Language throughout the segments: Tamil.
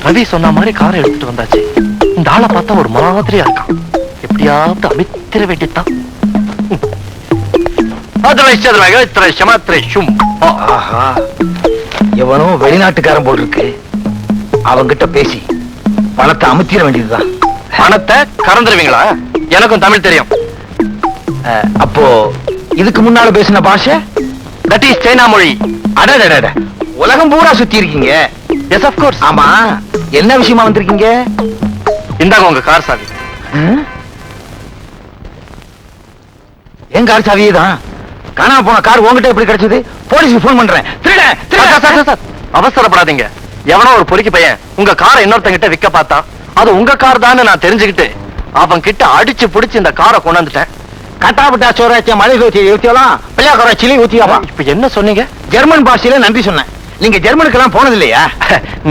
ரவி சொன்ன மாதிரி காரை எடுத்துட்டு வந்தாச்சு. இந்த ஆளை பார்த்தா ஒரு மாதிரியா இருக்கான். எப்படியாவது அமைத்திர வேண்டியதான். எவனோ வெளிநாட்டுக்காரன் போல் இருக்கு. அவங்கிட்ட பேசி பணத்தை அமுத்திர வேண்டியதுதான். பணத்தை கறந்துருவீங்களா? எனக்கும் தமிழ் தெரியும். அப்போ இதுக்கு முன்னால பேசின பாஷை தட் இஸ் சைனா மொழி. அடடட, உலகம் பூரா சுத்தி இருக்கீங்க. Yes of course. ஆமா, என்ன விஷயமா வந்திருக்கீங்க? இந்தாங்க உங்க கார் சாவி. என் கார் சாவியே தான். காணாம போன கார் உங்ககிட்ட எப்படி கிடைச்சது? போலீஸ்க்கு போன் பண்றேன். அவசரப்படாதீங்க. எவனோ ஒரு பொறுக்கி பையன் உங்க காரை இன்னொருத்தங்கிட்ட விற்க பார்த்தா அது உங்க கார் தான் நான் தெரிஞ்சுக்கிட்டு அவன் கிட்ட அடிச்சு புடிச்சு இந்த காரை கொண்டு வந்துட்டேன். கட்டாபட்டா சோராச்சிய மலை ஊத்தியலாம், பிள்ளையாக்கராச்சிலையும் ஊத்தியாவா? இப்ப என்ன சொன்னீங்க? ஜெர்மன் பாஷையில நன்றி சொன்னேன். நீங்க ஜெர்மனுக்கு எல்லாம் போனது இல்லையா?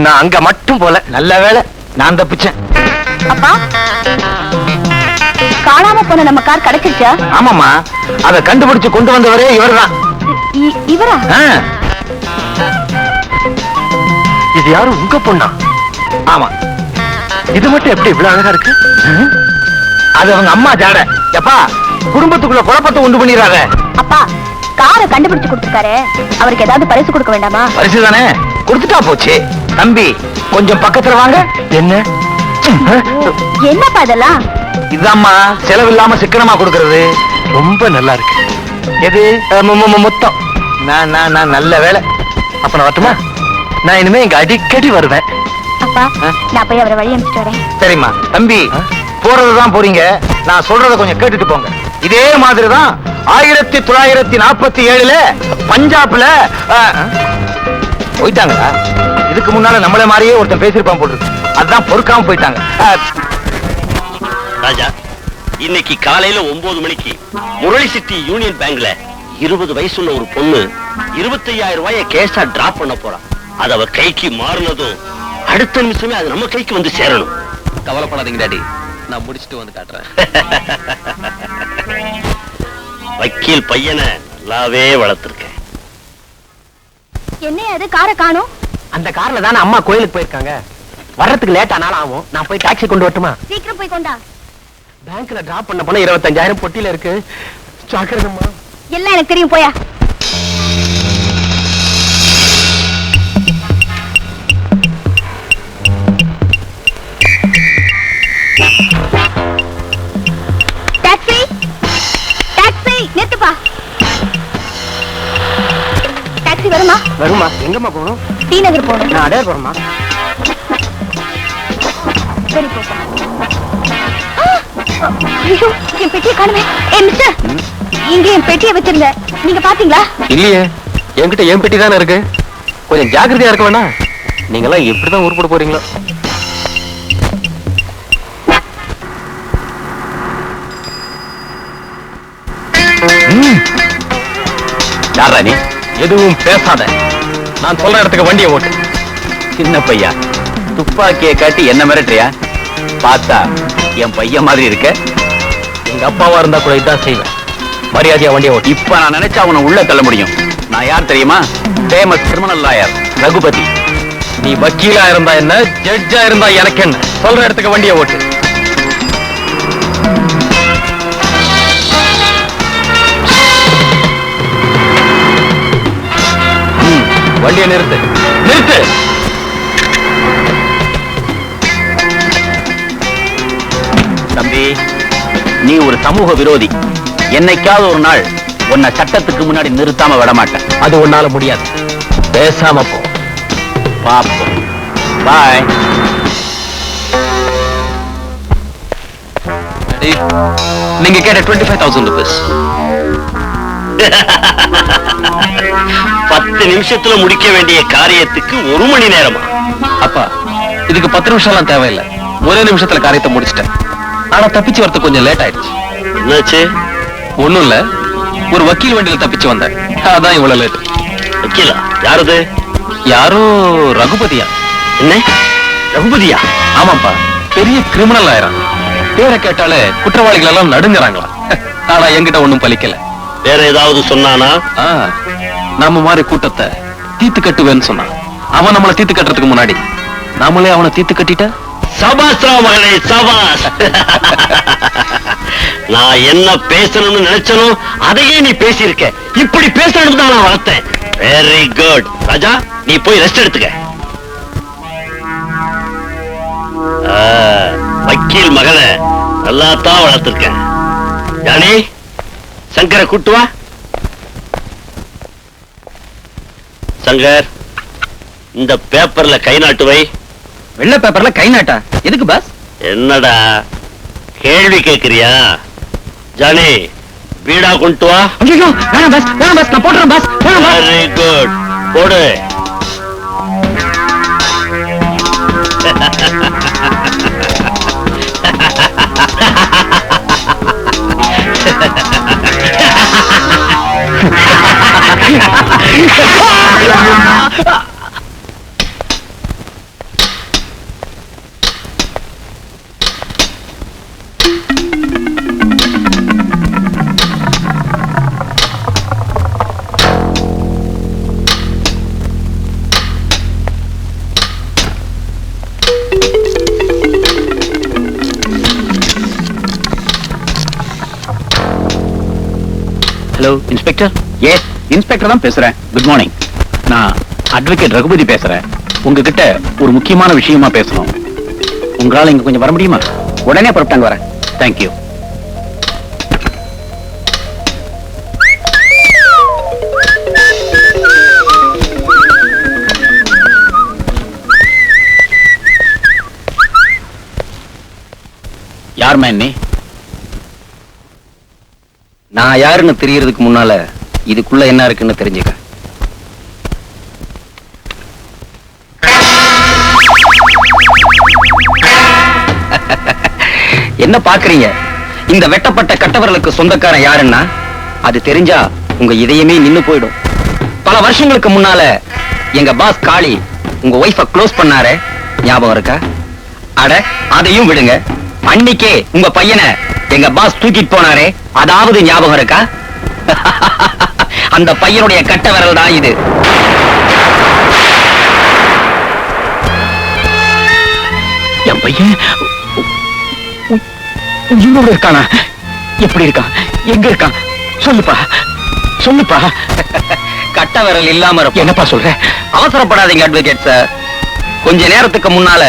நான் அங்க மட்டும் போல. நல்ல வேலை, நான் தப்பிச்சேன். அப்பா, காணாம போன நம்ம கார் கிடைச்சிருச்சா? ஆமாமா, அதை கண்டுபிடிச்சு கொண்டு வந்தவரே இவர்தான். இவரா? இது யாரு? உங்க பொண்ணா? ஆமா. இது மட்டும் எப்படி இவ்வளவு அழகா இருக்கு? அது அவங்க அம்மா ஜாட. எப்பா, குடும்பத்துக்குள்ள குழப்பத்தை உண்டு பண்ணிடுறாங்க. அப்பா, காரை கண்டுபிடிச்சு கொடுத்துருக்காரு, அவருக்கு ஏதாவது பரிசு கொடுக்க வேண்டாமா? பரிசு தானே, கொடுத்துட்டா போச்சு. தம்பி, கொஞ்சம் பக்கத்துல வாங்க. என்ன என்னப்பா இதெல்லாம்? இதாம்மா செலவில்லாம சிக்கனமா கொடுக்கறது. ரொம்ப நல்லா இருக்கு. எது? மொத்தம். நான் நல்ல வேலை. அப்ப நான் வரட்டுமா? நான் இனிமே இங்க அடிக்கடி வருவேன். அப்பா, நான் போய் அவரை வழி அனுப்பிச்சிட்டு வரேன். சரிம்மா. தம்பி, போறதுதான் போறீங்க, நான் சொல்றத கொஞ்சம் கேட்டுட்டு போங்க. இதே மாதிரிதான் 1947 பஞ்சாப்ல போயிட்டாங்களா? இதுக்கு முன்னால நம்மள மாதிரியே ஒருத்தன் பேசிருப்பான் போட்டு, அதான் பொறுக்காம போயிட்டாங்க. ராஜா, இன்னைக்கு காலையில 9 மணிக்கு முரளி சிட்டி யூனியன் பேங்க்ல 20 வயசுள்ள ஒரு பொண்ணு 25,000 ரூபாய கேஷா டிராப் பண்ண போறா. அது அவ கைக்கு மாறினதும் அடுத்த நிமிஷமே அது நம்ம கைக்கு வந்து சேரணும். கவலைப்படாதீங்க டாடி, நான் முடிச்சுட்டு வந்து காட்டுறேன். வக்கீல் பையனை நல்லாவே வளர்த்திருக்கேன். என்ன அது, காரை காணோம்? அந்த கார்ல தானே அம்மா கோயிலுக்கு போயிருக்காங்க. வர்றதுக்கு லேட் ஆனாலும் ஆகும். நான் போய் டாக்ஸி கொண்டு வரட்டுமா? சீக்கிரம் போய் கொண்டா. பேங்க்ல டிராப் பண்ண போனா 25,000 பொட்டியில இருக்கு. ஜாக்கிரதைம்மா. எல்லாம் எனக்கு தெரியும், போயா. Taxi, taxi நிறுத்துப்பா. டாக்ஸி வருமா? வருமா? எங்கம்மா போகணும்? டி நகர் போகணும். நான் அடையார் போறேம்மா. சரி, போப்பா. ஐயோ, என் பெட்டியை காணுமே. மிஸ்டர், இங்க என் பெட்டியை வச்சிருந்த, நீங்க பாத்தீங்களா? இல்லையே, என்கிட்ட என் பெட்டி தானே இருக்கு. கொஞ்சம் ஜாக்கிரதையா இருக்க வேணா? நீங்க எல்லாம் எப்படிதான் உருப்பட போறீங்களோ? யாரா நீ? எதுவும் பேசாத. நான் சொல்ற இடத்துக்கு வண்டியை ஓட்டு. சின்ன பையா, துப்பாக்கியை காட்டி என்ன மிரட்டுறியா? பார்த்தா என் பையன் மாதிரி இருக்க. எங்க அப்பாவா இருந்தா கூட இதான் செய்வேன். மரியாதையா வண்டியை ஓட்டு. இப்ப நான் நினைச்சா அவனை உள்ள தள்ள முடியும். நான் யார் தெரியுமா? Famous criminal lawyer Raghupathi. நீ வக்கீலா இருந்தா என்ன, ஜட்ஜா இருந்தா எனக்கு என்ன? சொல்ற இடத்துக்கு வண்டியை ஓட்டு. வண்டியை நிறுத்து, நிறுத்து. தம்பி, நீ ஒரு சமூக விரோதி. என்னைக்காவது ஒரு நாள் உன்னை சட்டத்துக்கு முன்னாடி நிறுத்தாம விட மாட்டேன். அது உன்னால முடியாது. பேசாம போ. பாப்போம். பாய். நீங்க கேட்ட 25,000 rupees. 10 நிமிஷத்துல முடிக்க வேண்டிய காரியத்துக்கு 1 மணி நேரமா? அப்பா, இதுக்கு 10 நிமிஷம்லாம் தேவையில்லை. ஒரே நிமிஷத்துல காரியத்தை முடிச்சிட்டேன். ஆனா தப்பிச்சு வரது கொஞ்சம் லேட் ஆயிடுச்சு. என்னாச்சு? ஒண்ணும் இல்ல, ஒரு வக்கீல் வண்டியில தப்பிச்சு வந்தேன். அதான் இவ்வளவு லேட். வக்கீலா? யாரது? யாரோ ரகுபதியா? என்ன ரகுபதியா? ஆமாப்பா, பெரிய கிரிமினல் ஆயிரம். பேரை கேட்டாலே குற்றவாளிகள் எல்லாம் நடுங்குறாங்களா. ஆனா என்கிட்ட ஒண்ணும் பலிக்கல. வேற ஏதாவது சொன்னானா? நம்ம மாதிரி கூட்டத்தை தீத்து கட்டுவேன்னு சொன்னான். அவன் நம்மளை தீர்த்து கட்டுறதுக்கு முன்னாடி நாமளே அவனை தீர்த்து கட்டிட்டா? சபாஸ் மகளே, சபாஸ். நான் என்ன பேசணும்னு நினைச்சனோ அதையே நீ பேசியிருக்க. இப்படி பேசணும் தான் நான் வளர்த்தேன். Very good. ராஜா, நீ போய் ரெஸ்ட் எடுத்துக்க. வக்கீல் மகளை நல்லா தான் வளர்த்திருக்கேன். யானி, சங்கரை கூட்டு வா. சங்கர், இந்த பேப்பர்ல கை நாட்டு வை. வெள்ளை பேப்பர்ல கை நாட்டா? எதுக்கு பாஸ்? என்னடா கேள்வி கேக்குறியா? ஜானி, வீடா கொண்டு வா. ஐயோ, வேணாம் பாஸ், வேணாம் பாஸ், நான் போடுறேன் பாஸ். வெரி குட், போடு. Hello inspector. எஸ், இன்ஸ்பெக்டர் தான் பேசுறேன். Good morning. நான் அட்வொகேட் ரகுபதி பேசுறேன். உங்ககிட்ட ஒரு முக்கியமான விஷயமா பேசணும். உங்களால இங்க கொஞ்சம் வர முடியுமா? உடனே புறப்பட்டாங்க வரேன். தேங்க்யூ. யாருமா நீ? நான் யாருன்னு தெரியறதுக்கு முன்னால இதுக்குள்ள என்ன இருக்குன்னு தெரிஞ்சுக்க. என்ன பாக்குறீங்க? இந்த வெட்டப்பட்ட கட்டவர்களுக்கு சொந்தக்காரன் யாருன்னா அது தெரிஞ்சா உங்க இதயமே நின்னு போயிடும். பல வருஷங்களுக்கு முன்னால எங்க பாஸ் காளி உங்க ஒய்ஃப க்ளோஸ் பண்ணாரே, ஞாபகம் இருக்கா? அட, அதையும் விடுங்க. அன்னைக்கே உங்க பையனை எங்க பாஸ் தூக்கிட்டு போனாரே, அதாவது ஞாபகம் இருக்கா? அந்த பையனுடைய கட்ட விரல் தான் இது. என் பையன் உயிரோட இருக்கானா? எப்படி இருக்கான்? எங்க இருக்கான்? சொல்லுப்பா, சொல்லுப்பா. கட்ட விரல் இல்லாம இருக்கும். என்னப்பா சொல்ற? அவசரப்படாதீங்க அட்வொகேட் சார். கொஞ்ச நேரத்துக்கு முன்னால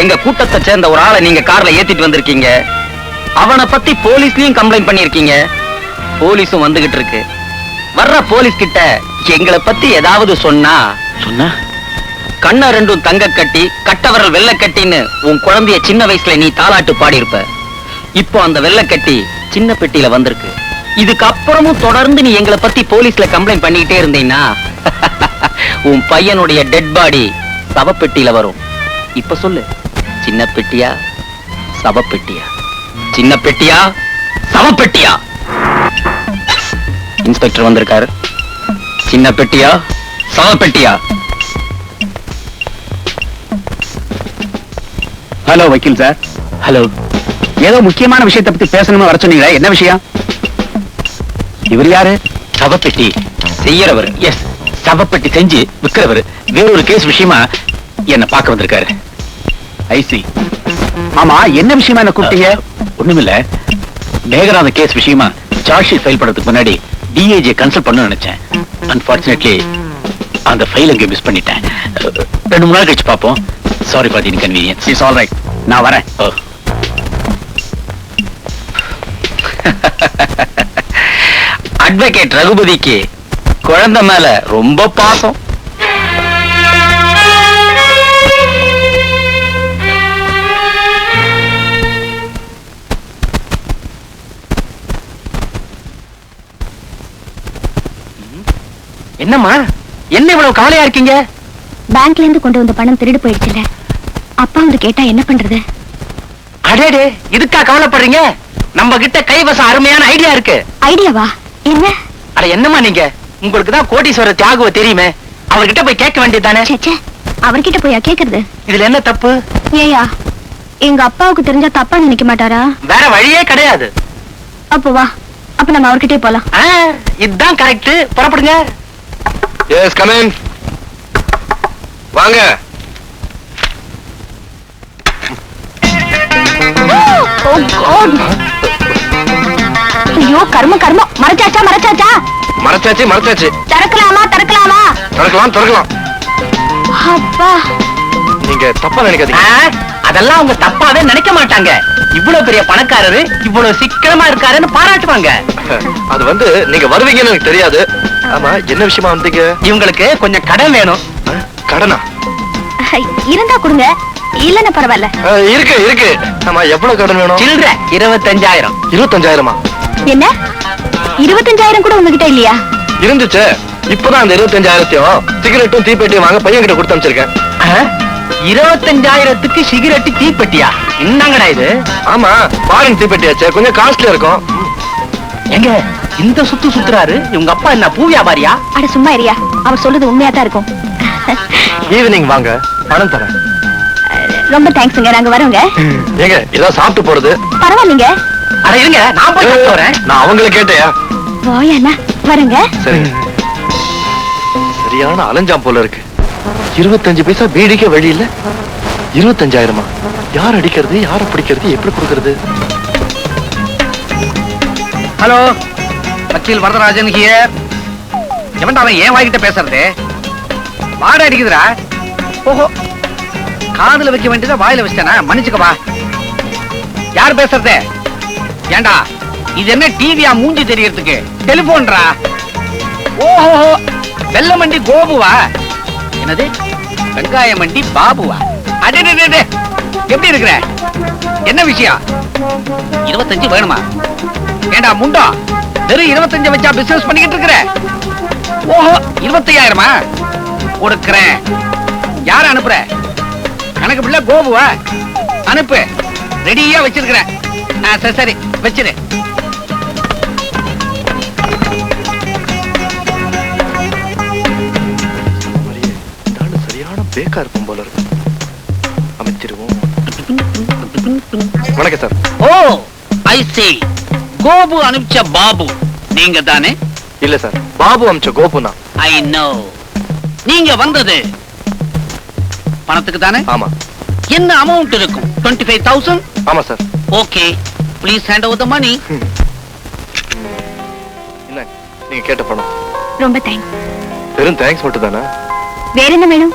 எங்க கூட்டத்தை சேர்ந்த ஒரு ஆளை நீங்க கார்ல ஏத்திட்டு வந்திருக்கீங்க. அவனை பத்தி போலீஸ்லயும் கம்ப்ளைண்ட் பண்ணிருக்கீங்க. போலீஸும் வந்துகிட்டு இருக்கு. வர்ற போலீஸ் கிட்ட எங்களை பத்தி ஏதாவது சொன்னா கண்ண ரெண்டும் தங்க கட்டி கட்டவரல் வெள்ளை கட்டின்னு உன் குழந்தைய சின்ன வயசுல நீ தாலாட்டு பாடி இருப்ப. இப்போ அந்த வெள்ளை கட்டி சின்ன பெட்டியில வந்திருக்கு. இதுக்கு அப்புறமும் தொடர்ந்து நீ எங்களை பத்தி போலீஸ்ல கம்ப்ளைண்ட் பண்ணிக்கிட்டே இருந்தீங்கன்னா உன் பையனுடைய டெட் பாடி சவப்பெட்டியில வரும். இப்ப சொல்லு, சின்ன பெட்டியா சவப்பெட்டியா? சின்ன பெட்டியா சவப்பெட்டியா? இன்ஸ்பெக்டர் வந்திருக்காரு. சின்ன பெட்டியா சவப்பெட்டியா? ஹலோ வக்கீல் சார். ஹலோ. ஏதோ முக்கியமான விஷயத்தை பத்தி பேசணும்னு வர சொன்னீங்களே, என்ன விஷயம்? இவர் யாரு? சவப்பெட்டி செய்யறவர். எஸ், சவப்பெட்டி செஞ்சு விக்கிறவர். வேறொரு கேஸ் விஷயமா என்ன பார்க்க வந்திருக்காரு. ஐசி. ஆமா, என்ன விஷயமா என்ன கூப்பிட்டீங்க? ஒண்ணுமில்ல, மேகராத கேஸ் விஷயமா சார்ஜ் ஷீட் ஃபைல் பண்றதுக்கு முன்னாடி டிஏஜி கன்சல்ட் பண்ண நினைச்சேன். அன்பார்ச்சுனேட்லி அந்த ஃபைல் அங்கே மிஸ் பண்ணிட்டேன். 2-3 நாள் கழிச்சு பார்ப்போம். Sorry for the inconvenience. It's all right, நான் வரேன். அட்வொகேட் ரகுபதிக்கு குழந்தை மேல ரொம்ப பாசம். என்னம்மா, என்ன இவ்வளவு கவலையா இருக்கீங்க? பேங்க்ல இருந்து கொண்டு வந்த பணம் திருடு போயிடுச்சுல. அப்பா வந்து கேட்டா என்ன பண்றது? அடேடே, இதுக்கா கவலைப்படுறீங்க? நம்ம கிட்ட கைவசம் அருமையான ஐடியா இருக்கு. ஐடியாவா? என்ன? அட என்னம்மா நீங்க, உங்களுக்கு தான் கோடீஸ்வரர் தியாகுவ தெரியுமே, அவர்கிட்ட போய் கேட்க வேண்டியதானே? சேச்சே, அவர்கிட்ட போயா கேக்குறது? இதுல என்ன தப்பு? ஏயா, எங்க அப்பாவுக்கு தெரிஞ்சா தப்பா நினைக்க மாட்டாரா? வேற வழியே கிடையாது. அப்போ வா, அப்ப நம்ம அவர்கிட்டே போலாம். இதுதான் கரெக்ட். புறப்படுங்க. Yes, come in. வாங்க. ஐயோ கர்மம் கர்மம், மறைச்சாச்சா மறைச்சாச்சா? மறைச்சாச்சு மறைச்சாச்சு. திறக்கலாமா திறக்கலாமா? திறக்கலாம் திறக்கலாம். அப்பா, நீங்க தப்பா நினைக்காதீங்க. அதெல்லாம் அவங்க தப்பாவே நினைக்க மாட்டாங்க. இவ்வளவு பெரிய பணக்காரரு இவ்வளவு சிக்கனமா இருக்காருன்னு பாராட்டுவாங்க. அது வந்து நீங்க வருவீங்கன்னு எனக்கு தெரியாது. ஆமா, என்ன விஷயமா வந்தீங்க? இவங்களுக்கு கொஞ்சம் கடன் வேணும். கடனா? இருந்தா கொடுங்க, இல்லன்னா பரவாயில்ல. இருக்கு இருக்கு. ஆமா, எவ்வளவு கடன் வேணும்? சில்லற 25,000. 25,000மா? என்ன 25,000 கூட உங்ககிட்ட இல்லையா? இருந்துச்சு. இப்பதான் அந்த 25,000த்தையும் சிகரெட்டும் தீப்பெட்டியும் வாங்க பையன் கிட்ட கொடுத்து அனுப்பிச்சிருக்கேன். 25,000க்கு சிகரெட்டு தீப்பெட்டியா? என்னங்கடா இது? ஆமா, ஃபாரின் தீப்பெட்டியாச்சு, கொஞ்சம் காஸ்ட்லியா இருக்கும். எங்க இந்த சுத்து சுத்துறாரு? இவங்க அப்பா என்ன பூ வியாபாரியா? அட சும்மா இரியா, அவர் சொல்றது உண்மையா தான் இருக்கும். ஈவினிங் வாங்க, பணம் தரேன். ரொம்ப தேங்க்ஸ்ங்க, நாங்க வரோங்க. ஏங்க ஏதாவது சாப்பிட்டு போறது? பரவாயில்லைங்க. அட இருங்க, நான் போய் சாப்பிட்டு வரேன். நான் அவங்களை கேட்டையா? போயண்ணா வரங்க. சரி. சரியான அலஞ்சாம் போல இருக்கு. 25 பைசா பீடிக்க வழி இல்ல. 25,000மா? யார் அடிக்கிறது, யார பிடிக்கிறது, எப்படி கொடுக்கறது? ஹலோ, வக்கீல் வரதராஜன் ஹியர். எவன்டா அவன் ஏன் வாய்கிட்ட பேசுறது? வாட அடிக்குதுடா. ஓஹோ, காதுல வைக்க வேண்டியதை வாயில வச்சிட்டேனா? மன்னிச்சுக்கவா. யார் பேசுறது? ஏண்டா இது என்ன டிவியா மூஞ்சி தெரியறதுக்கு? டெலிபோன்ரா. ஓஹோ, வெள்ள மண்டி கோபுவா? என்னது வெங்காய மண்டி பாபுவா? அடே எப்படி இருக்கிற? என்ன விஷயம்? 25 வேணுமா? ஏண்டா முண்டா, வெறும் 25 வச்சா பிசினஸ் பண்ணிக்கிட்டு இருக்கிற? ஓஹோ, 25,000மா? கொடுக்கிறேன். யார அனுப்புற? கணக்கு பிள்ளை கோபுவா? அனுப்பு, ரெடியா வச்சிருக்கிறேன். சரி சரி வச்சிரு. சரியான பேக்கா இருக்கும் போல இருக்கு. அமைச்சிருவோம். வணக்கம் சார். ஓ ஐ see. கோபு அனுப்பிச்ச பாபு நீங்க தானே? இல்ல சார், பாபு அமிச்ச கோபு தான். I know. நீங்க வந்தது பணத்துக்கு தானே? ஆமா. என்ன அமௌண்ட் இருக்கும்? 25,000. ஆமா sir. Okay, please hand over the money. என்ன நீங்க கேட்ட பணம்? ரொம்ப தேங்க்ஸ். வெறும் தேங்க்ஸ் மட்டும் தானே? வேற என்ன வேணும்?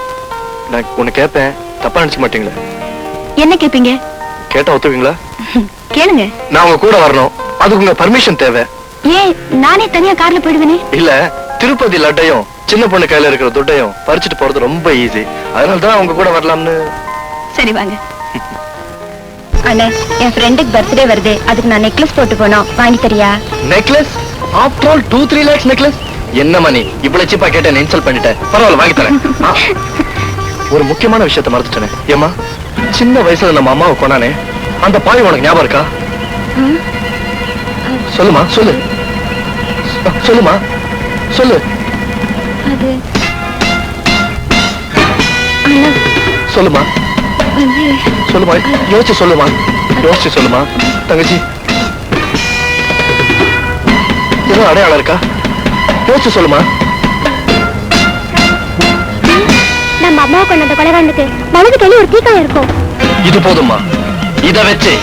நான் ஒண்ணு கேட்பேன், தப்பா நினைச்சுக்க மாட்டீங்களா? என்ன கேப்பீங்க? கேட்டா ஒத்துவீங்களா? கேளுங்க. நான் உங்க கூட வரணும், அதுக்கு உங்க பர்மிஷன் தேவை. ஏன் நானே தனியா கார்ல போயிடுவேனே? இல்ல, திருப்பதி லட்டையும் சின்ன பொண்ணு கையில இருக்கிற துட்டையும் பறிச்சுட்டு போறது ரொம்ப ஈஸி. அதனாலதான் உங்க கூட வரலாம்னு. சரி வாங்க. அண்ணே, என் ஃப்ரெண்டுக்கு பர்த்டே வருது, அதுக்கு நான் நெக்லஸ் போட்டு போனோம், வாங்கி தரியா? Necklace? After all 2-3 lakhs necklace? என்ன மணி இவ்வளவு சீப்பா கேட்டேன், இன்சல்ட் பண்ணிட்டேன். பரவாயில்ல, வாங்கி தரேன். ஒரு முக்கியமான விஷயத்தை மறந்துட்டேனே. ஏமா, சின்ன வயசுல நம்ம அம்மாவை கொண்டானே, அந்த பாவி உனக்கு ஞாபகம் இருக்கா? சொல்லுமா, சொல்லு. சொல்லுமா, சொல்லு. அது அண்ணா சொல்லுமா, வந்து சொல்லுமா, யோசிச்சு சொல்லுமா, யோசிச்சு சொல்லுமா. தங்கச்சி, ஏதோ அடையாளம் இருக்கா? யோசிச்சு சொல்லுமா. நம்ம அம்மாவை கொண்ட அந்த கொலைகாரனுக்கு மனது கையில் ஒரு தீக்காயம் இருக்கும். இது போதுமா? இத வச்சு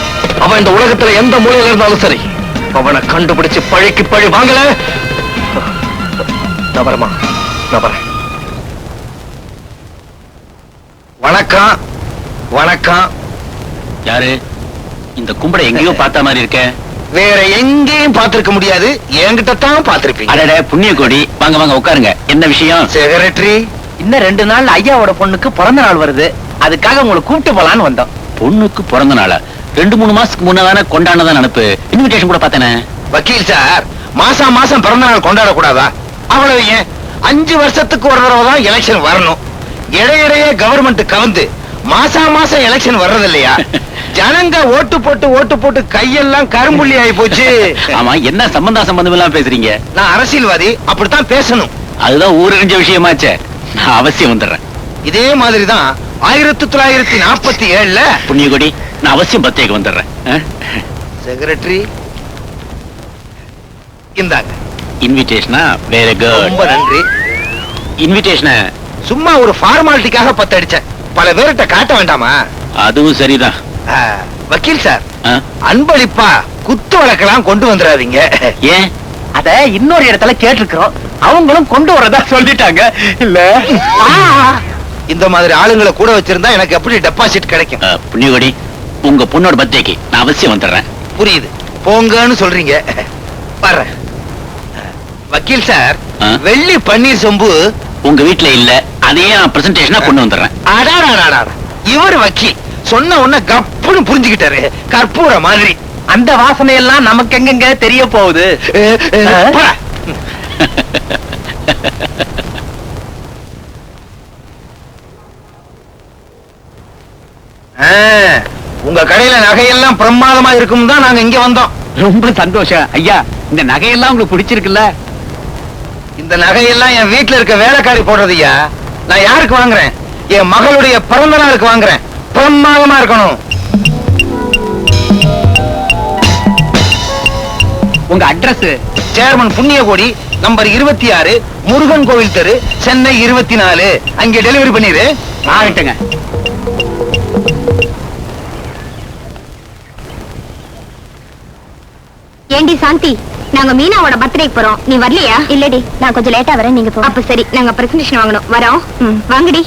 அவன் இந்த உலகத்துல எந்த மூலையில இருந்தாலும் சரி, அவனை கண்டுபிடிச்சு பழிக்கு பழி வாங்கல. நபரமா, நபரேன். வணக்கம். வணக்கம். யாரு? இந்த கும்படை எங்கேயோ பார்த்த மாதிரி இருக்க. வேற எங்கேயும் பார்த்திருக்க முடியாது, என்கிட்ட தான் பார்த்திருப்பீங்க. அடடே புண்ணிய கோடி, வாங்க வாங்க உட்காருங்க. என்ன விஷயம்? செக்ரட்டரி, இன்னும் 2 நாள் ஐயாவோட பொண்ணுக்கு பிறந்த நாள் வருது, அதுக்காக உங்களை கூப்பிட்டு போலான்னு வந்தோம். பொண்ணுக்கு பிறந்த நாளா? 2-3 மாசத்துக்கு முன்னதானே கொண்டாடதான் நினைப்பு. இன்விடேஷன் கூட பார்த்தேனே. வக்கீல் சார், மாசம் மாசம் பிறந்த நாள் கொண்டாட கூடாதா? அவ்வளவு ஏன், 5 வருஷத்துக்கு ஒரு தடவை தான் எலெக்ஷன் வரணும். இடையிடையே கவர்மெண்ட் கவுந்து மாசம் மாசம் எலெக்ஷன் வர்றது இல்லையா? ஜனங்க ஓட்டு போட்டு கையெல்லாம் கரும்புள்ளி ஆகி போச்சு. ஆமா, என்ன சம்பந்தம் எல்லாம் பேசுறீங்க? நான் அரசியல்வாதி, அப்படித்தான் பேசணும். அதுதான் ஊரறிஞ்ச விஷயமாச்சே. நான் அவசியம் வந்துடுறேன். இதே மாதிரிதான் 1947ல புண்ணியகொடி, நான் அவசியம் பத்தேக்கு வந்துடுறேன். செக்ரட்டரி, இந்தாங்க இன்விடேஷனா? Very good. ரொம்ப நன்றி. இன்விடேஷனை சும்மா ஒரு ஃபார்மாலிட்டிக்காக 10 அடிச்சேன். பல பேர்கிட்ட காட்ட வேண்டாமா? அதுவும் சரிதான். வக்கீல் சார், ஆ? அன்பளிப்பா குத்து வழக்கெல்லாம் கொண்டு வந்துடாதீங்க. ஏன்? அத இன்னொரு இடத்துல கேட்டிருக்கிறோம், அவங்களும் கொண்டு வரதா சொல்லிட்டாங்க. இல்ல இந்த மாதிரி ஆளுங்களை கூட வச்சிருந்தா எனக்கு எப்படி டெபாசிட் கிடைக்கும்? புண்ணியவடி, உங்க பொண்ணோட பர்த்டேக்கு நான் அவசியம் வந்துடுறேன். புரியுது, போங்கன்னு சொல்றீங்க. வர்றேன். வக்கீல் சார், ஆ? வெள்ளி பன்னீர் சொம்பு உங்க வீட்டுல இல்ல, அதையே நான் பிரசன்டேஷனா கொண்டு வந்துடுறேன். அடாடாடாடா, இவர் வக்கீல் சொன்ன உடனே கப்புன்னு புரிஞ்சுக்கிட்டாரு, கற்பூர மாதிரி. அந்த வாசனை எல்லாம் நமக்கு எங்கெங்க தெரிய போகுது? போடா. உங்க கடையில நகையெல்லாம் பிரமாதமா இருக்கும் தான் நாங்க இங்க வந்தோம். ரொம்ப சந்தோஷம் ஐயா. இந்த நகையெல்லாம் உங்களுக்கு பிடிச்சிருக்குல்ல? இந்த நகையெல்லாம் என் வீட்டுல இருக்க வேலைக்காரி போடுறதுயா. நான் யாருக்கு வாங்குறேன்? என் மகளுடைய பிறந்த நாளுக்கு வாங்குறேன். பிரமாதமா இருக்கணும். உங்க address? Chairman Punniyakodi, number 26, Murugan கோவில் தெரு, சென்னை 24. அங்கே டெலிவரி பண்ணிரு. ஆகட்டுங்க. ஏண்டி சாந்தி, நாங்க மீனாவோட பர்த்டேக்கு போறோம், நீ வரலையா? இல்லடி, நான் கொஞ்சம் லேட்டா வரேன், நீங்க போ. அப்ப சரி, நாங்க பிரசன்டேஷன் வாங்கணும், வரோம். வாங்கடி.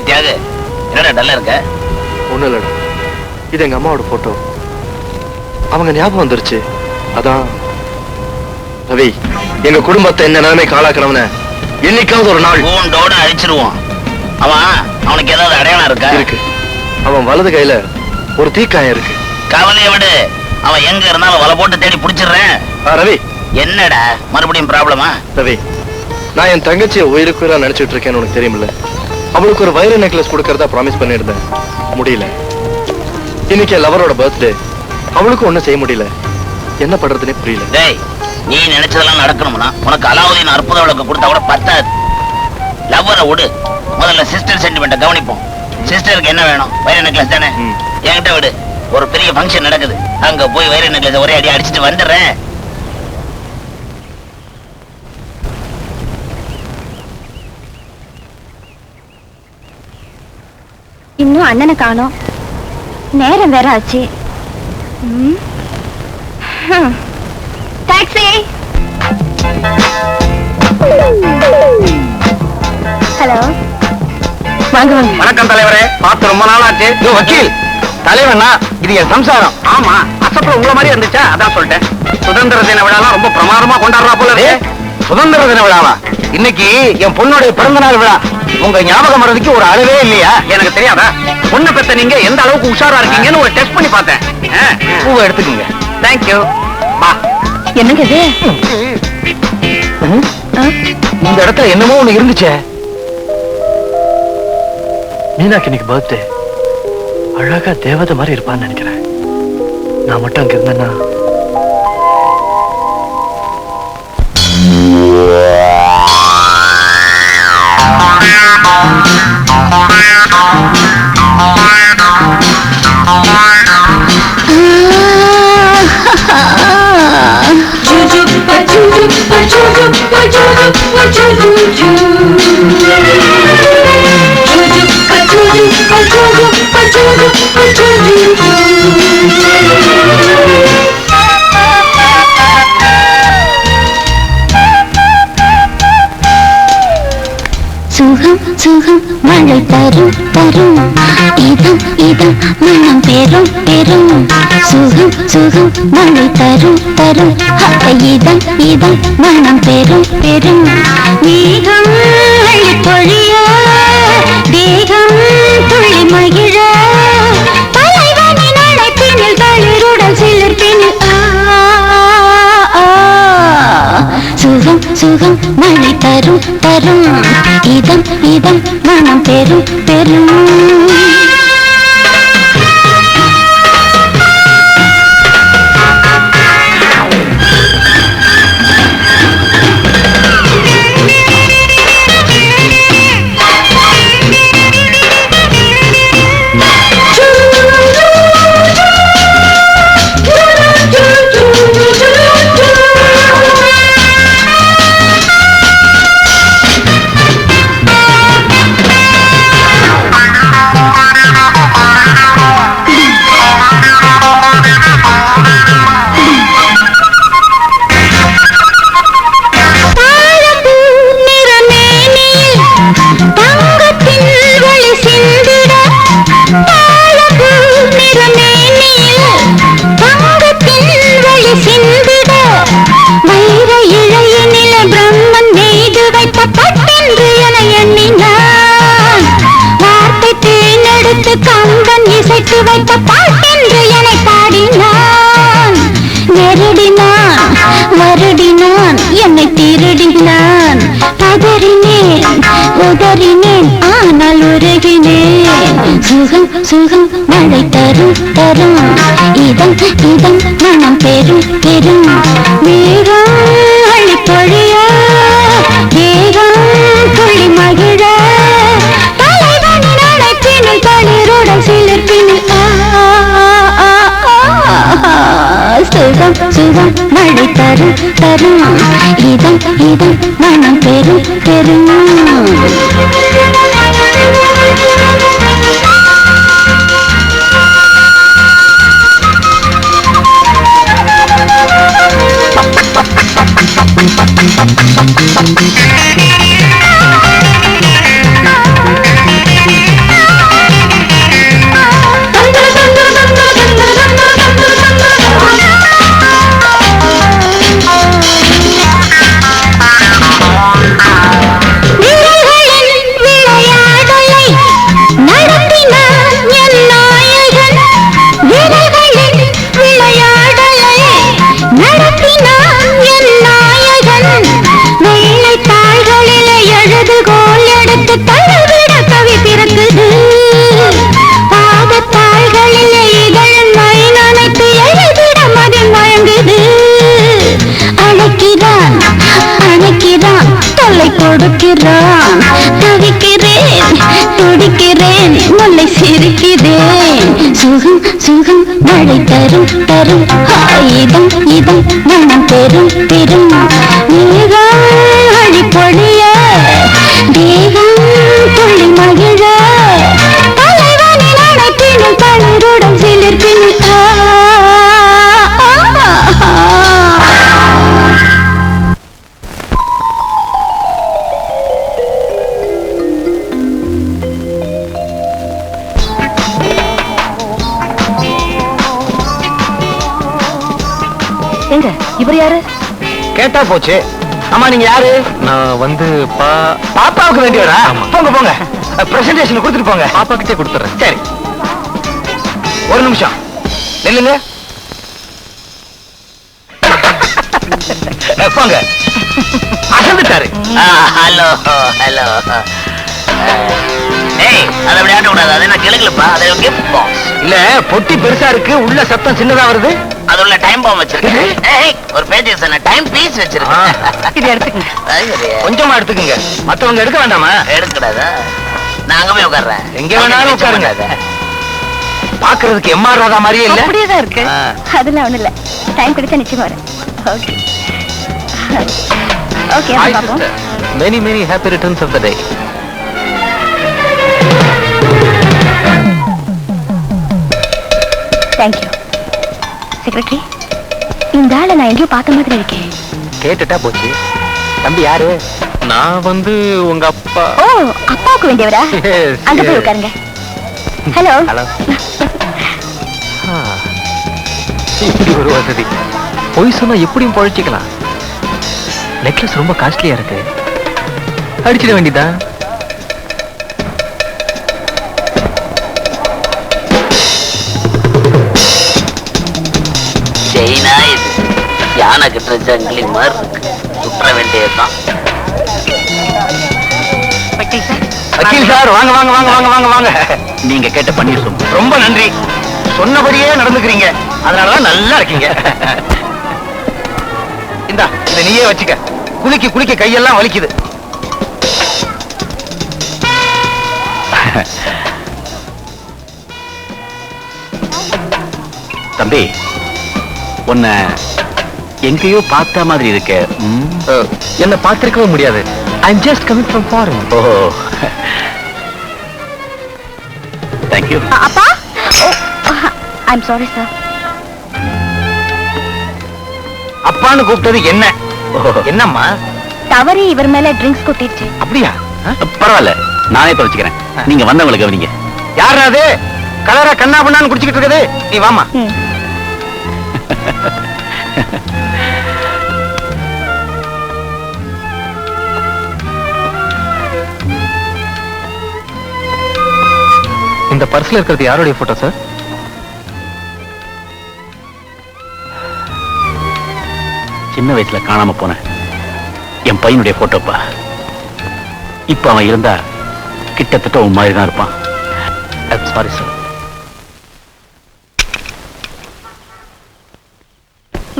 தியாகு, என்னடா டல்லா இருக்க? ஒண்ணும் இல்லடா, இது எங்க அம்மாவோட போட்டோ. அவங்க ஞாபகம் வந்துருச்சு, அதான். ரவி, எங்க குடும்பத்தை என்ன நிலைமைக்கு ஆளாக்குறவன என்னைக்காவது ஒரு நாள் பூண்டோட அழிச்சிருவோம். அவனுக்கு ஏதாவது அடையாளம் இருக்கா? இருக்கு. அவன் வலது கையில ஒரு தீக்காயம் இருக்கு. கவலையை விடு, அவன் எங்க இருந்தாலும் வலை போட்டு தேடி பிடிச்சிடுறேன். ரவி, என்னடா மறுபடியும் ப்ராப்ளமா? ரவி, நான் என் தங்கச்சியை உயிருக்குறா நினைச்சிட்டு இருக்கேன்னு உனக்கு தெரியுமில்ல. அவளுக்கு ஒரு வைர நெக்லஸ் கொடுக்கறதா ப்ராமிஸ் பண்ணிருந்தேன், முடியல. இன்னைக்கு லவரோட பர்த்டே, அவளுக்கும் ஒண்ணும் செய்ய முடியல. என்ன பண்றதுன்னே புரியல. டேய், நீ நினைச்சதெல்லாம் நடக்கணும்னா உனக்கு அலாவுதீன் அற்புத விளக்கு கொடுத்தா கூட பத்தாது. லவ்வரை விடு, முதல்ல சிஸ்டர் சென்டிமெண்ட்டை கவனிப்போம். சிஸ்டருக்கு என்ன வேணும்? வைர நெக்லஸ் தானே? என்கிட்ட விடு, ஒரு பெரிய ஃபங்க்ஷன் நடக்குது, அங்க போய் வைர நெக்லஸ் ஒரே அடி அடிச்சுட்டு வந்துடுறேன். இன்னும் அண்ணனை காணோம், நேரம் வேற ஆச்சு. டாக்ஸி. ஹலோ, வாங்க வாங்க. வணக்கம் தலைவரே, பார்த்து ரொம்ப நாள் ஆச்சு. வக்கீல் தலைவனா, இது என் சம்சாரம். ஆமா, அசப்புல உங்களை மாதிரி இருந்துச்சா, அதான் சொல்லிட்டேன். சுதந்திர தின விழாலாம் ரொம்ப பிரமாதமா கொண்டாடுறா போல இருக்கு. சுதந்திர தின விழாவா? இன்னைக்கு என் பொண்ணுடைய பிறந்த நாள் விழா. உங்க ஞாபகம் வர்றதுக்கு ஒரு அளவே இல்லையா? எனக்கு தெரியாதா? பொண்ணு பெத்த நீங்க எந்த அளவுக்கு உஷாரா இருக்கீங்கன்னு ஒரு டெஸ்ட் பண்ணி பார்த்தேன். பூவை எடுத்துக்கோங்க. தேங்க்யூ. வா. என்னங்க இது? இந்த இடத்துல என்னமோ ஒண்ணு இருந்துச்சே. மீனாக்கு இன்னைக்கு பர்த்டே. அழகா தேவதை மாதிரி இருப்பான்னு நினைக்கிறேன். நான் மட்டும் அங்க இருந்தேன்னா. சுகம் சுகம் மழை தரும் தரும், இதம் இதம் மனம் பெரும் பெரும். சுகம் சுகம் மழை தரும் தரும், இதம் இதம் மனம் பெரும் பெரும். மேகம் அள்ளி பொழிய, தேகம் துள்ளி மகிழ, தலைவனின் அழைப்பினில் தளிருடன் சிலிர்ப்பினில் சுகம் சுகம் மழை தரும் தரும், இதம் இதம் மனம் பெரும் பெரும். உதறினேன் ஆனால் உருகினேன் சுகம் சுகம் மழை தரும் தரும் இதம் இதம் மனம் பெரும் பெரும் மேகம் அள்ளி பொழிய வேகம் துள்ளி மகிழ தலைவனின் அழைப்பினில் தளிருடன் சிலிர்ப்பினில் சுகம் சுகம் மழை தரும் தரும் இதம் இதம் மனம் பெரும் பெரும் கொடுக்கிறான் தவிக்கிறேன் துடிக்கிறேன் முல்லை சிரிக்கிறேன் சுகம் சுகம் மழை தரும் தரும் இதம் இதம் மனம் பெரும் பெரும் மேகம் அழி பொழிய தேகம் துள்ளி மகிழ தலைவனின் அழைப்பினும் தளிருடன் சிலிர்ப்பினில் இவர் யாரு கேட்டா போச்சு. ஆமா நீங்க யாரு? நான் வந்து பாப்பாவுக்கு வேண்டியவரா? போங்க போங்க, பிரசன்டேஷன் கொடுத்துட்டு போங்க. பாப்பா கிட்டே கொடுத்துறேன். சரி, ஒரு நிமிஷம் நில்லுங்க. போங்க. அசந்துட்டாரு. Hello hello. ஏய், அதை அப்படி ஆட்ட கூடாது. அதை நான் கிழக்குலப்பா. அதை கிஃப்ட் பாக்ஸ் இல்ல, பொட்டி பெருசா இருக்கு, உள்ள சத்தம் சின்னதா வருது. அது உள்ள டைம் பாம் வச்சிருக்கேன். ஏய், ஒரு பேஜ் சொன்ன டைம் பீஸ் வச்சிருக்கேன். இது எடுத்துக்கங்க. கொஞ்சமா எடுத்துக்கங்க, மத்தவங்க எடுக்க வேண்டாமா? எடுக்கக்கூடாதா? நான் அங்க போய் உட்கார்றேன். எங்க வேணாலும் உட்காருங்க. பாக்குறதுக்கு எம்ஆர் ராதா மாதிரியே இல்ல? அப்படியே தான் இருக்கு. அதெல்லாம் ஒண்ணு இல்ல, டைம் கிடைச்சா நிச்சயமா வரேன். ஓகே ஓகே, Hi, பாப்போம். sister. Many happy returns of the day. Thank you. Secretary, இந்த ஆளை நான் எங்கேயோ பார்த்த மாதிரி இருக்கேன். கேட்டுட்டா போச்சு. தம்பி யாரு? நான் வந்து உங்க அப்பா. ஓ, அப்பாவுக்கு வேண்டியவரா? Yes, அங்க போய் yes. உட்காருங்க. ஹலோ. ஹலோ. இப்படி ஒரு வசதி. பொய் சொன்னா எப்படியும் பழிச்சிக்கலாம். நெக்லஸ் ரொம்ப காஸ்ட்லியா இருக்கு, அடிச்சிட வேண்டியதான். செயினா இது யானை கிட்ட ஜங்கிலி மாதிரி இருக்கு. சுற்ற வேண்டியதுதான். வக்கீல் சார், வாங்க வாங்க வாங்க வாங்க வாங்க வாங்க. நீங்க கேட்ட பன்னீர் சொம்பு. ரொம்ப நன்றி. சொன்னபடியே நடந்துக்கிறீங்க, அதனாலதான் நல்லா இருக்கீங்க. இந்தா, இதை நீயே வச்சுக்க. குளிக்க குளிக்க கையெல்லாம் வலிக்குது. தம்பி, உன்னை எங்கேயோ பார்த்த மாதிரி இருக்க. என்ன பார்த்திருக்கவே முடியாது. I'm just coming from foreign. Oh, thank you. அப்பா, ஐம் சாரி சார். அப்பான்னு கூப்பிட்டது என்ன? என்னம்மா? தவறி இவர் மேல ட்ரிங்க்ஸ் கொட்டிடுச்சு. அப்படியா? பரவாயில்ல, நானே துவைச்சுக்கிறேன். நீங்க வந்தவங்களை கவனிங்க. யாரா அது கலரா கண்ணா பண்ணான்னு குடிச்சுக்கிட்டு இருக்குது? நீ வாமா. இந்த பர்ஸ்ல இருக்கிறது யாருடைய போட்டோ சார்? சின்ன வயசுல காணாம போன என் பையனுடைய போட்டோப்பா. இப்ப அவன் இருந்தா கிட்டத்தட்ட உன் மாதிரி தான் இருப்பான். Sorry sir.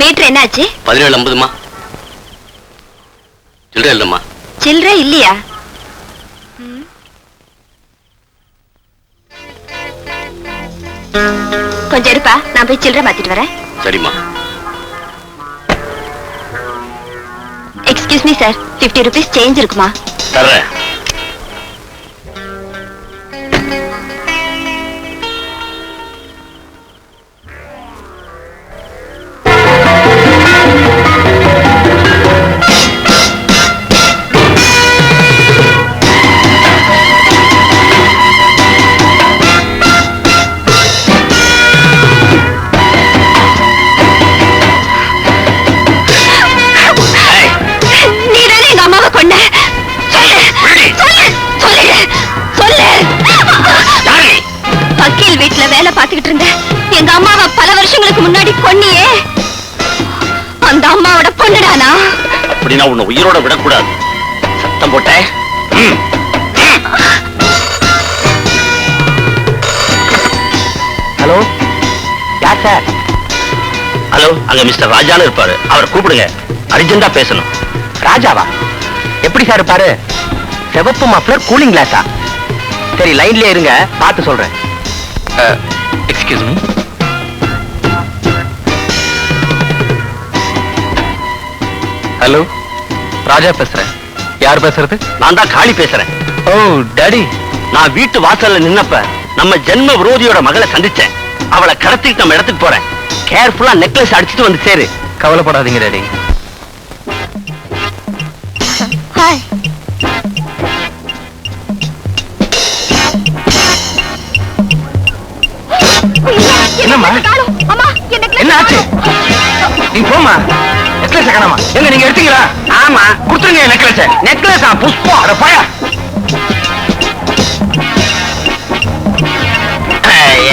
மீட்டர் என்னாச்சு? 17.50மா. சில்லறை இல்லம்மா. சில்லறை இல்லையா? கொஞ்சம் இருப்பா, நான் போய் சில்லறை மாத்திட்டு வரேன். சரிம்மா. Excuse me sir, 50 rupees change இருக்குமா? தர்றேன். வக்கீல் வீட்டுல வேலை பார்த்துக்கிட்டு இருந்த எங்க அம்மாவை பல வருஷங்களுக்கு முன்னாடி கொன்னியே, அந்த அம்மாவோட பொண்ணுடானா? அப்படின்னா உன்னை உயிரோட விடக்கூடாது. சத்தம் போட்ட. ஹலோ, யார் சார்? ஹலோ, அங்க மிஸ்டர் ராஜான்னு இருப்பாரு, அவரை கூப்பிடுங்க. அர்ஜென்டா பேசணும். ராஜாவா? எப்படி சார் இருப்பாரு? சிவப்பு மஃப்ளர், கூலிங் கிளாஸா? சரி, லைன்லயே இருங்க, பார்த்து சொல்றேன். Excuse me. ஹலோ, ராஜா பேசுறேன். யார் பேசுறது? நான் தான் காளி பேசுறேன். ஓ டாடி. நான் வீட்டு வாசல்ல நின்னப்ப நம்ம ஜென்ம விரோதியோட மகளை சந்திச்சேன். அவளை கடத்திட்டு நம்ம இடத்துக்கு போறேன். கேர்ஃபுல்லா நெக்லஸ் அடிச்சுட்டு வந்து சேரு. கவலைப்படாதீங்க டாடி. ஹாய். என்னம்மா? அம்மா, என்ன ஆச்சு? நீங்க போமா. நெக்லஸ் காணாமா? எங்க நீங்க எடுத்தீங்களா? ஆமா, கொடுத்துருங்க நெக்லஸ். நெக்லஸா? புஷ்பம். அட பயா.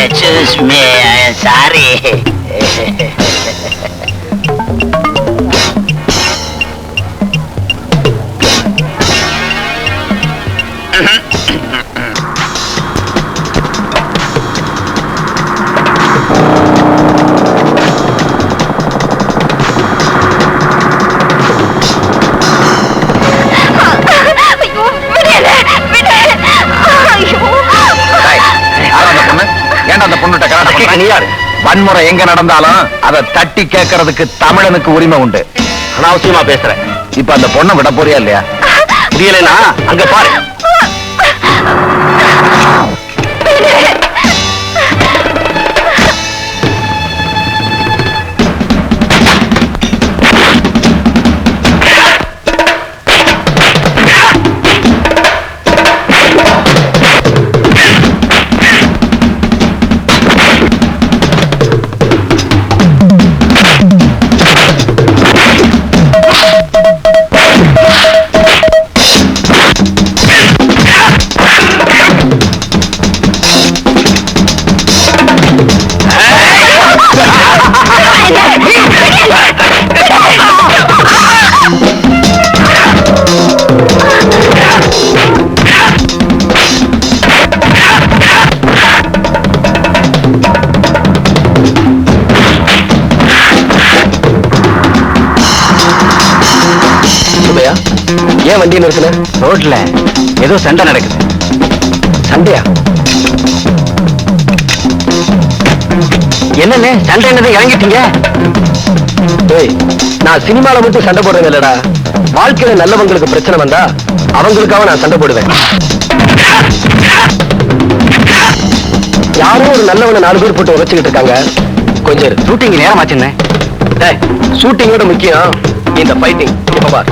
Excuse me, I'm sorry. வன்முறை எங்க நடந்தாலும் அதை தட்டி கேட்கறதுக்கு தமிழனுக்கு உரிமை உண்டு. அனாவசியமா பேசுறேன். இப்ப அந்த பொண்ணை விட போறியா இல்லையா? முடியலனா அங்க பாரு. ஏன் வண்டி நிறுத்தின? ரோட்ல ஏதோ சண்டை நடக்குது. சண்டையா? என்னன்னு சண்டை? என்னது இறங்கிட்டீங்க? நான் சினிமால மட்டும் சண்டை போடுறேன் இல்லடா. வாழ்க்கையில நல்லவங்களுக்கு பிரச்சனை வந்தா அவங்களுக்காக நான் சண்டை போடுவேன். யாரும் ஒரு நல்லவனை 4 பேர் போட்டு உழைச்சுக்கிட்டு இருக்காங்க. கொஞ்சம் ஷூட்டிங் நேரம் ஆச்சுன்னு. ஷூட்டிங்கோட முக்கியம் இந்த ஃபைட்டிங். இப்ப பார்.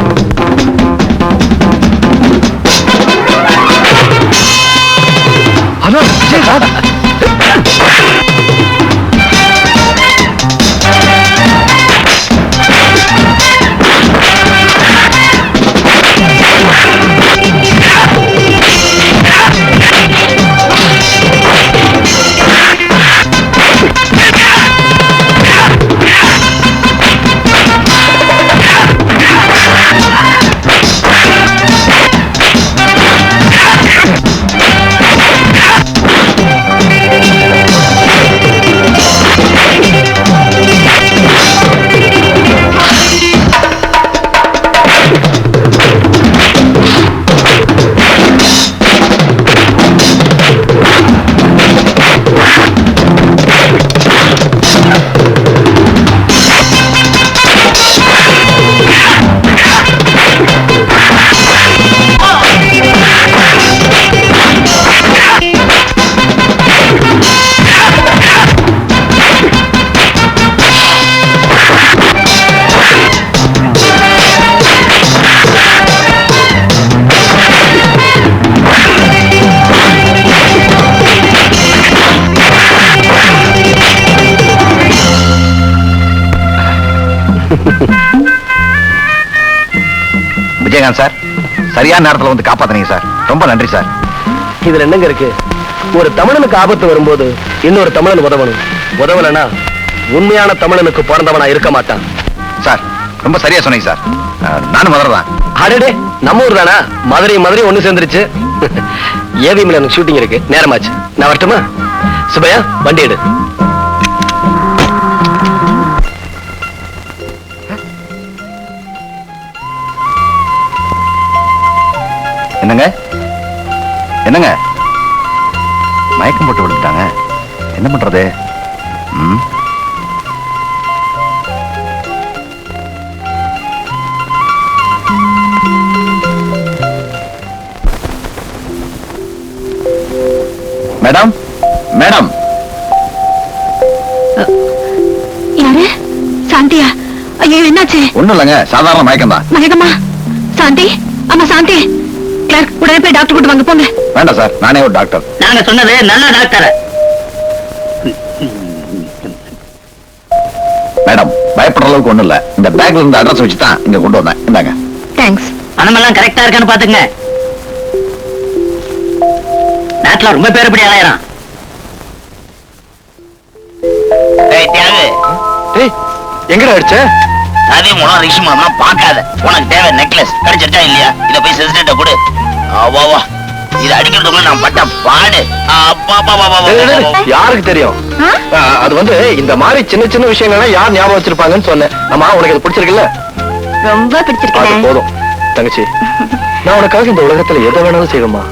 ஹலோ, விஜயகாந்த் சார், சரியான நேரத்துல வந்து காப்பாத்துனீங்க சார். ரொம்ப நன்றி சார். இதுல என்னங்க இருக்கு? ஒரு தமிழனுக்கு ஆபத்து வரும்போது இன்னொரு தமிழன் உதவணும். உதவலனா உண்மையான தமிழனுக்கு பிறந்தவனா இருக்க மாட்டான். சார் ரொம்ப சரியா சொன்னீங்க சார். நானும் மதுரை தான். அடடே, நம்ம ஊர் தானா? மதுரை ஒண்ணு சேர்ந்துருச்சு. ஏவிஎம்ல எனக்கு ஷூட்டிங் இருக்கு, நேரமாச்சு. நான் வரட்டுமா? சுபையா, வண்டி எடு. என்னங்க மயக்கம் போட்டு விழுந்துட்டாங்க, என்ன பண்றது? Madam madam. யாரு? சாந்தியா? ஐயோ, என்னாச்சு? ஒண்ணும் இல்லைங்க, சாதாரண மயக்கம் தான். மயக்கமா? சாந்தி, ஆமா சாந்தி. கிளார்க், உடனே போய் டாக்டர் கூட்டு வாங்க, போங்க. வேண்டாம் சார், நானே ஒரு டாக்டர். நாங்க சொன்னது நல்ல டாக்டர். மேடம், பயப்படுற அளவுக்கு ஒண்ணும் இல்ல. இந்த பேக்ல இருந்த அட்ரஸ் வச்சு தான் இங்க கொண்டு வந்தேன். இந்தாங்க. தேங்க்ஸ். பணமெல்லாம் கரெக்டா இருக்கான்னு பாத்துங்க. நாட்டுல ரொம்ப பேர் இப்படி அலையறான். ஏய், எங்கடா அடிச்ச? அதே மூலம் ரிஷி மூலம் பார்க்காத. உனக்கு தேவை நெக்லஸ் கிடைச்சிருச்சா இல்லையா? இத போய் செசிட்ட கொடு. வா இது அடிக்கிறதுக்குள்ள நான் பட்ட பாடு. யாருக்கு தெரியும்? அது வந்து இந்த மாதிரி சின்ன சின்ன விஷயங்கள்லாம் யார் ஞாபகம் வச்சிருப்பாங்கன்னு சொன்னேன். ஆமா, உனக்கு அது பிடிச்சிருக்குல்ல? ரொம்ப பிடிச்சிருக்கு. போதும் தங்கச்சி, நான் உனக்காக இந்த உலகத்துல எதை வேணாலும் செய்வேமா.